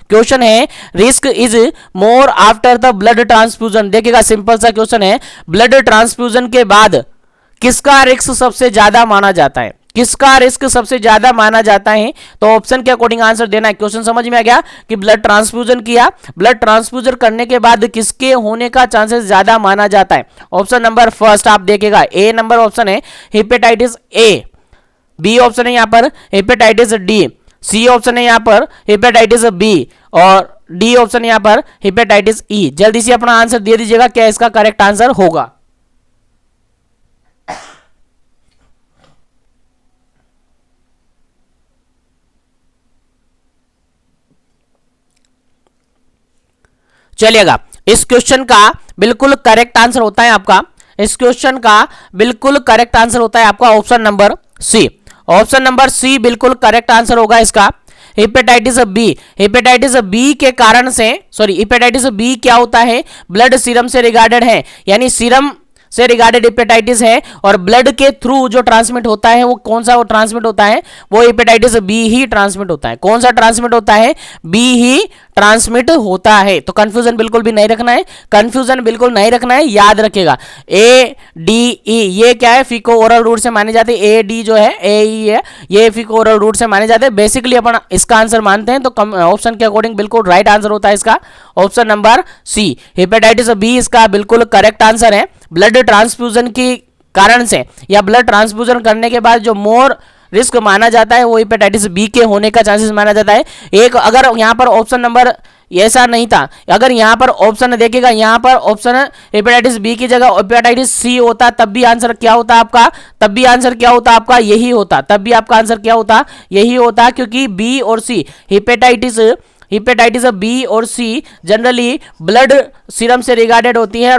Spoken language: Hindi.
क्वेश्चन है risk is more after the blood transfusion. देखिएगा सिंपल सा क्वेश्चन है, ब्लड ट्रांसफ्यूजन के बाद किसका रिस्क सबसे ज्यादा माना जाता है, किसका रिस्क सबसे ज्यादा माना जाता है। तो ऑप्शन के अकॉर्डिंग आंसर देना है। क्वेश्चन समझ में आ गया कि ब्लड ट्रांसफ्यूजन किया, ब्लड ट्रांसफ्यूजन करने के बाद किसके होने का चांसेस ज्यादा माना जाता है। ऑप्शन नंबर फर्स्ट आप देखिएगा ए नंबर ऑप्शन है हेपेटाइटिस ए, बी ऑप्शन है यहां पर हेपेटाइटिस डी, सी ऑप्शन है यहां पर हेपेटाइटिस बी और डी ऑप्शन है यहां पर हेपेटाइटिस ई। जल्दी से अपना आंसर दे दीजिएगा क्या इसका करेक्ट आंसर होगा। चलिएगा इस क्वेश्चन का बिल्कुल करेक्ट आंसर होता है आपका, इस क्वेश्चन का बिल्कुल करेक्ट आंसर होता है आपका option number C. Option number C बिल्कुल करेक्ट आंसर होगा इसका। हेपेटाइटिस बी, हेपेटाइटिस बी के कारण से हेपेटाइटिस बी क्या होता है, ब्लड सीरम से रिगार्डेड है, यानी सीरम से रिगार्डेड हेपेटाइटिस है और ब्लड के थ्रू जो ट्रांसमिट होता है वो कौन सा वो ट्रांसमिट होता है, वो हेपेटाइटिस बी ही ट्रांसमिट होता है। कौन सा ट्रांसमिट होता है, बी ही ट्रांसमिट होता है। तो कंफ्यूजन बिल्कुल भी नहीं रखना है, कंफ्यूजन बिल्कुल नहीं रखना है, याद रखिएगा ए डी ई ये क्या है, फीको ओरल रूट से माने जाते हैं। ए डी जो है ए ई है, ये फीको ओरल रूट से माने जाते हैं। बेसिकली अपन इसका आंसर मानते हैं तो ऑप्शन के अकॉर्डिंग बिल्कुल राइट आंसर होता है इसका option number C. Hepatitis B इसका बिल्कुल करेक्ट आंसर है। ब्लड ट्रांसफ्यूजन के कारण से या ब्लड ट्रांसफ्यूजन करने के बाद जो मोर रिस्क माना जाता है वो हेपेटाइटिस बी के होने का चांसेस माना जाता है। एक अगर यहाँ पर ऑप्शन नंबर ऐसा नहीं था, अगर यहाँ पर ऑप्शन देखिएगा, यहाँ पर ऑप्शन हेपेटाइटिस बी की जगह हेपेटाइटिस सी होता तब भी आंसर क्या होता आपका, तब भी आंसर क्या होता आपका यही होता, तब भी आपका आंसर क्या होता यही होता, क्योंकि बी और सी हेपेटाइटिस बी और सी जनरली ब्लड सीरम से रिगार्डेड होती है।